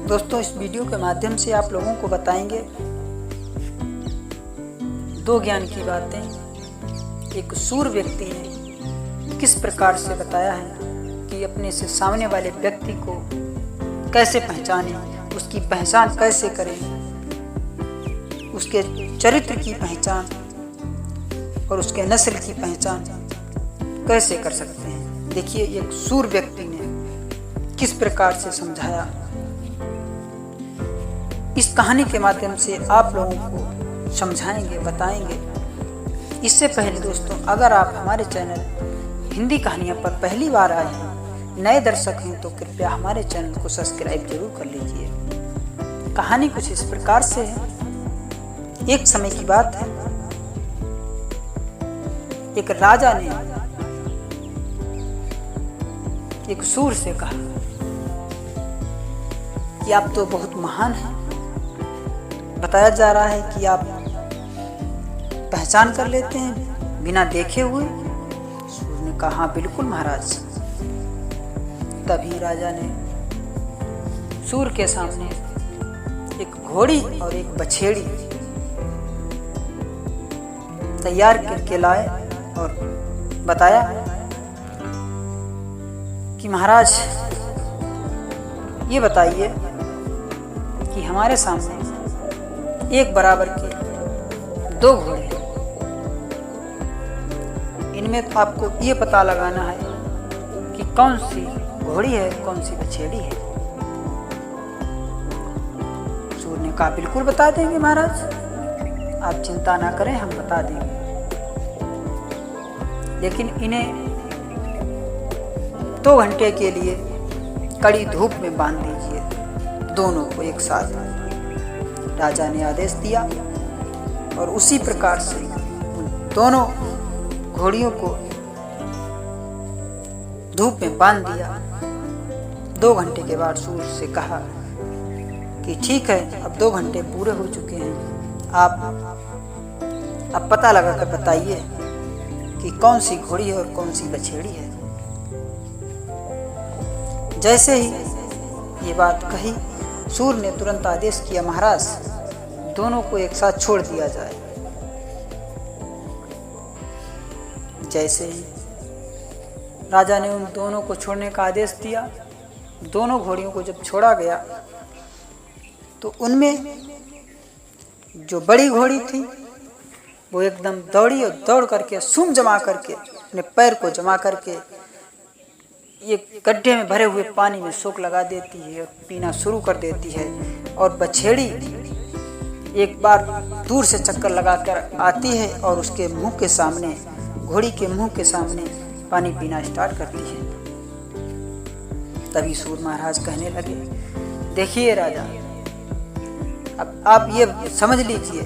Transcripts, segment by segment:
दोस्तों, इस वीडियो के माध्यम से आप लोगों को बताएंगे दो ज्ञान की बातें। एक सूर व्यक्ति ने किस प्रकार से बताया है कि अपने से सामने वाले व्यक्ति को कैसे पहचानें, उसकी पहचान कैसे करें, उसके चरित्र की पहचान और उसके नस्ल की पहचान कैसे कर सकते हैं। देखिए, एक सूर व्यक्ति ने किस प्रकार से समझाया। इस कहानी के माध्यम से आप लोगों को समझाएंगे, बताएंगे। इससे पहले दोस्तों, अगर आप हमारे चैनल हिंदी कहानियाँ पर पहली बार आए हैं, नए दर्शक हैं, तो कृपया हमारे चैनल को सब्सक्राइब जरूर कर लीजिए। कहानी कुछ इस प्रकार से है। एक समय की बात है, एक राजा ने एक सूर से कहा कि आप तो बहुत महान हैं, बताया जा रहा है कि आप पहचान कर लेते हैं बिना देखे हुए। सूर ने कहा, हाँ बिल्कुल महाराज। तभी राजा ने सूर के सामने एक घोड़ी और एक बछेड़ी तैयार करके लाए और बताया कि महाराज, ये बताइए कि हमारे सामने एक बराबर के दो घोड़े हैं। इनमें तो आपको ये पता लगाना है कि कौन सी घोड़ी है, कौन सी बछेड़ी है। सूर ने कहा, बिल्कुल बता देंगे महाराज, आप चिंता ना करें, हम बता देंगे। लेकिन इन्हें 2 घंटे के लिए कड़ी धूप में बांध दीजिए, दोनों को एक साथ। राजा ने आदेश दिया और उसी प्रकार से दोनों घोड़ियों को धूप में बांध दिया। 2 घंटे के बाद सूर से कहा कि ठीक है, अब 2 घंटे पूरे हो चुके हैं, आप अब पता लगा कर बताइए कि कौन सी घोड़ी है और कौन सी बछेड़ी है। जैसे ही ये बात कही, सूर ने तुरंत आदेश किया, महाराज दोनों को एक साथ छोड़ दिया जाए। जैसे ही राजा ने उन दोनों को छोड़ने का आदेश दिया, दोनों घोड़ियों को जब छोड़ा गया तो उनमें जो बड़ी घोड़ी थी वो एकदम दौड़ी और दौड़ करके सूंड जमा करके अपने पैर को जमा करके एक गड्ढे में भरे हुए पानी में सोक लगा देती है और पीना शुरू कर देती है। और बछेड़ी एक बार दूर से चक्कर लगाकर आती है और उसके मुंह के सामने, घोड़ी के मुंह के सामने पानी पीना स्टार्ट करती है। तभी सूर महाराज कहने लगे, देखिए राजा, अब आप ये समझ लीजिए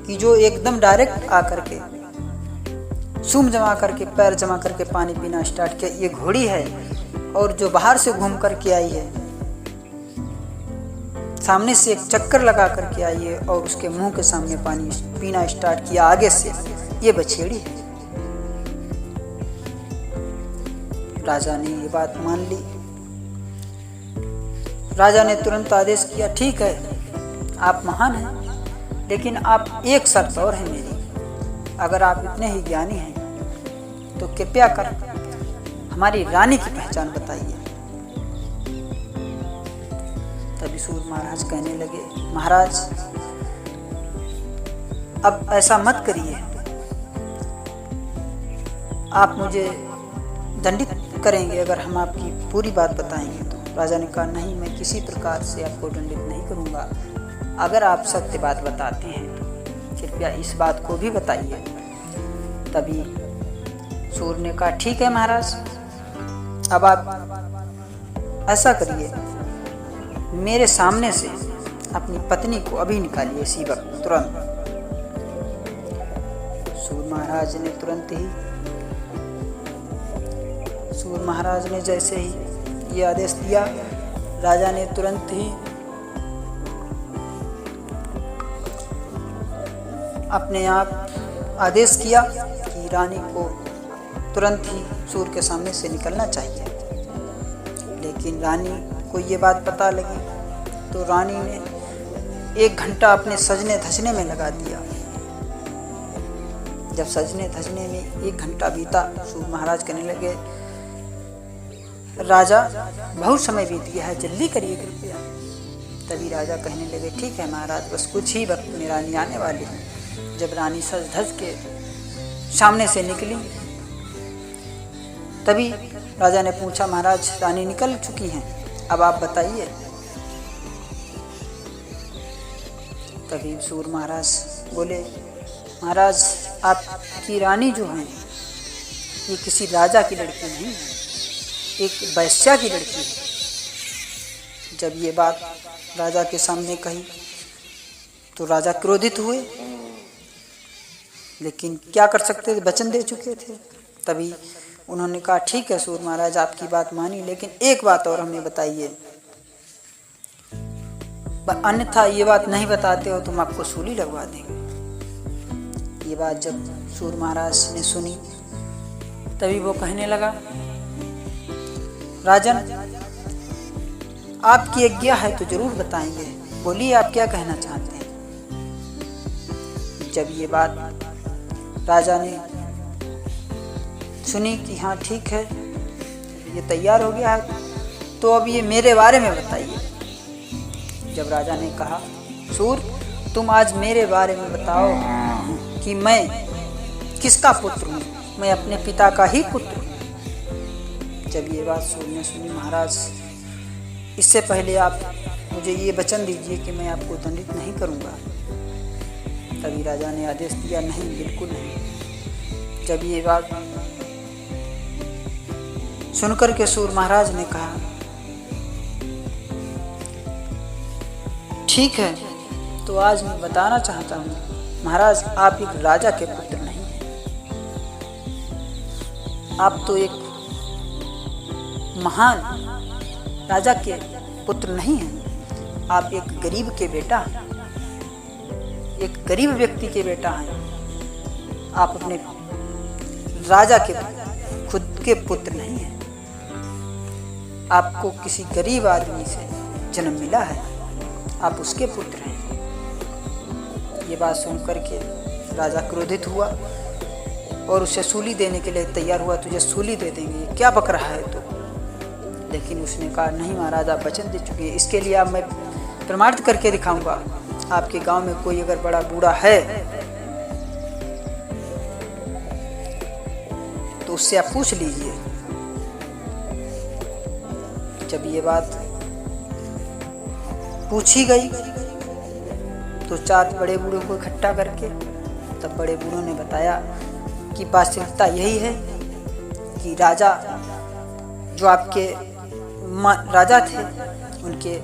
कि जो एकदम डायरेक्ट आकर के सूंड जमा करके, पैर जमा करके पानी पीना स्टार्ट किया, ये घोड़ी है। और जो बाहर से घूम कर के आई है, सामने से एक चक्कर लगा करके आई है और उसके मुंह के सामने पानी पीना स्टार्ट किया आगे से, ये बछेड़ी है। राजा ने ये बात मान ली। राजा ने तुरंत आदेश किया, ठीक है, आप महान हैं, लेकिन आप एक शर्त और है मेरी। अगर आप इतने ही ज्ञानी हैं तो कृपया कर हमारी रानी की पहचान बताइए। तभी सूर महाराज कहने लगे, महाराज अब ऐसा मत करिए, आप मुझे दंडित करेंगे अगर हम आपकी पूरी बात बताएंगे तो। राजा ने कहा, नहीं, मैं किसी प्रकार से आपको दंडित नहीं करूंगा। अगर आप सत्य बात बताते हैं तो कृपया इस बात को भी बताइए। तभी सूर ने कहा, ठीक है महाराज, अब आप ऐसा करिए, मेरे सामने से अपनी पत्नी को अभी निकालिए, इसी वक्त, तुरंत। सूर महाराज ने जैसे ही ये आदेश दिया, राजा ने तुरंत ही अपने आप आदेश किया कि रानी को तुरंत ही सूर के सामने से निकलना चाहिए। लेकिन रानी को ये बात पता लगी तो रानी ने 1 घंटा अपने सजने धजने में लगा दिया। जब सजने धजने में 1 घंटा बीता, सूर महाराज कहने लगे, राजा बहुत समय बीत गया है, जल्दी करिए कृपया। तभी राजा कहने लगे, ठीक है महाराज, बस कुछ ही वक्त में रानी आने वाली है। जब रानी सज धज के सामने से निकली, तभी राजा ने पूछा, महाराज रानी निकल चुकी हैं, अब आप बताइए। तभी सूर महाराज बोले, महाराज आपकी रानी जो है ये किसी राजा की लड़की नहीं है, एक वैश्या की लड़की है। जब ये बात राजा के सामने कही तो राजा क्रोधित हुए, लेकिन क्या कर सकते थे, वचन दे चुके थे। तभी उन्होंने कहा, ठीक है सूर महाराज, आपकी बात मानी, लेकिन एक बात और हमें बताइए, अन्यथा ये बात नहीं बताते हो तो हम आपको सूली लगवा देंगे। ये बात जब सूर महाराज ने सुनी, तभी वो कहने लगा, राजन आपकी आज्ञा है तो जरूर बताएंगे, बोलिए आप क्या कहना चाहते हैं। जब ये बात राजा ने सुनी कि हाँ ठीक है, ये तैयार हो गया है, तो अब ये मेरे बारे में बताइए। जब राजा ने कहा, सूर तुम आज मेरे बारे में बताओ कि मैं किसका पुत्र हूँ, मैं अपने पिता का ही पुत्र हूँ। जब ये बात सूर ने सुनी, महाराज इससे पहले आप मुझे ये वचन दीजिए कि मैं आपको दंडित नहीं करूँगा। तभी राजा ने आदेश दिया, नहीं बिल्कुल नहीं। जब ये बात सुनकर के सूर महाराज ने कहा, ठीक है, तो आज मैं बताना चाहता हूँ महाराज, आप एक राजा के पुत्र नहीं हैं, आप तो एक महान राजा के पुत्र नहीं हैं, आप एक गरीब के बेटा, एक गरीब व्यक्ति के बेटा हैं। आप अपने राजा के खुद के पुत्र नहीं हैं, आपको किसी गरीब आदमी से जन्म मिला है, आप उसके पुत्र हैं। ये बात सुनकर के राजा क्रोधित हुआ और उसे सूली देने के लिए तैयार हुआ, तुझे सूली दे देंगे, ये क्या बक रहा है तो। लेकिन उसने कहा, नहीं महाराज आप वचन दे चुके हैं, इसके लिए आप मैं प्रमाणित करके दिखाऊंगा। आपके गांव में कोई अगर बड़ा बूढ़ा है तो उससे आप पूछ लीजिए। जब ये बात पूछी गई तो 4 बड़े बूढ़ों को इकट्ठा करके तब बड़े बूढ़ों ने बताया कि वास्तविकता यही है कि राजा जो आपके राजा थे उनके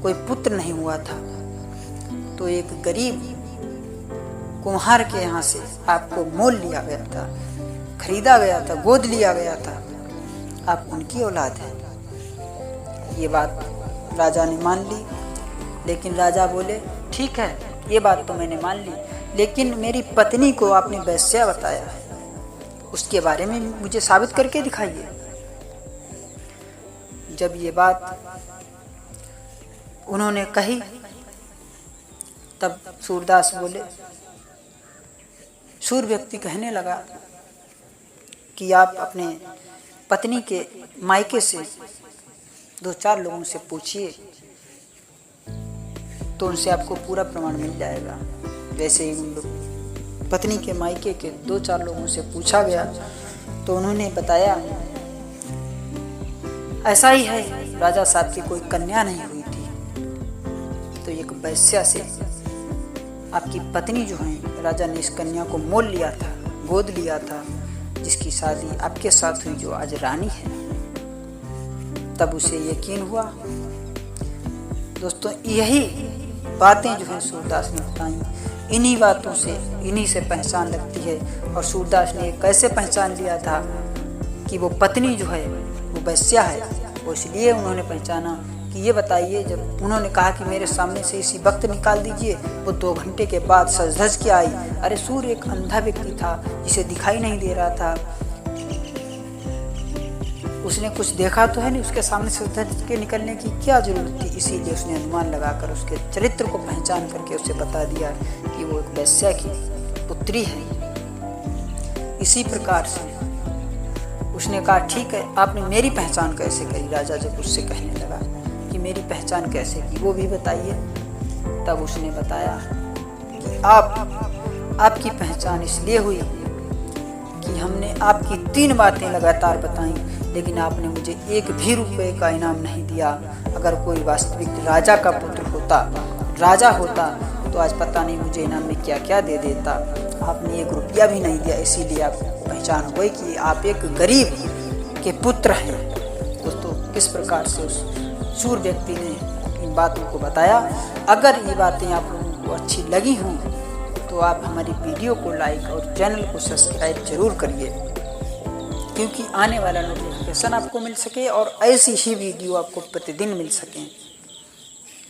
कोई पुत्र नहीं हुआ था, तो एक गरीब कुम्हार के यहाँ से आपको मोल लिया गया था, खरीदा गया था, गोद लिया गया था, आप उनकी औलाद हैं। ये बात राजा ने मान ली, लेकिन राजा बोले, ठीक है ये बात तो मैंने मान ली, लेकिन मेरी पत्नी को आपने वैश्या बताया है, उसके बारे में मुझे साबित करके दिखाइए। जब ये बात उन्होंने कही तब सूरदास बोले, सूर व्यक्ति कहने लगा कि आप अपने पत्नी के मायके से 2-4 लोगों से पूछिए तो उनसे आपको पूरा प्रमाण मिल जाएगा। वैसे ही उन लोग पत्नी के मायके के 2-4 लोगों से पूछा गया तो उन्होंने बताया, ऐसा ही है, राजा साहब की कोई कन्या नहीं हुई थी, तो एक वैश्या से आपकी पत्नी जो है, राजा ने इस कन्या को मोल लिया था, गोद लिया था, जिसकी शादी आपके साथ हुई जो आज रानी है। तब उसे यकीन हुआ। दोस्तों यही बातें जो है सूरदास ने बताई, इन्हीं बातों से, इन्हीं से पहचान लगती है। और सूरदास ने कैसे पहचान लिया था कि वो पत्नी जो है वो वैश्या है, वो इसलिए उन्होंने पहचाना कि ये बताइए, जब उन्होंने कहा कि मेरे सामने से इसी वक्त निकाल दीजिए, वो 2 घंटे के बाद सज धज के आई। अरे सूर्य एक अंधा व्यक्ति था जिसे दिखाई नहीं दे रहा था, उसने कुछ देखा तो है नहीं, उसके सामने से उधर के निकलने की क्या जरूरत थी। इसीलिए उसने अनुमान लगाकर उसके चरित्र को पहचान करके उसे बता दिया कि वो एक वैश्या की पुत्री है। इसी प्रकार से उसने कहा ठीक है, आपने मेरी पहचान कैसे करी। राजा जब उससे कहने लगा कि मेरी पहचान कैसे की, वो भी बताइए। तब उसने बताया कि आपकी पहचान इसलिए हुई कि हमने आपकी 3 बातें लगातार बताई, लेकिन आपने मुझे 1 भी रुपये का इनाम नहीं दिया। अगर कोई वास्तविक राजा का पुत्र होता, राजा होता, तो आज पता नहीं मुझे इनाम में क्या क्या दे देता। आपने 1 रुपया भी नहीं दिया, इसीलिए आपको पहचान हो गई कि आप एक गरीब के पुत्र हैं। दोस्तों, किस प्रकार से उस शूर व्यक्ति ने इन बातों को बताया। अगर ये बातें आप लोगों को अच्छी लगी हों तो आप हमारी वीडियो को लाइक और चैनल को सब्सक्राइब जरूर करिए, क्योंकि आने वाला नोटिफिकेशन आपको मिल सके और ऐसी ही वीडियो आपको प्रतिदिन मिल सकें।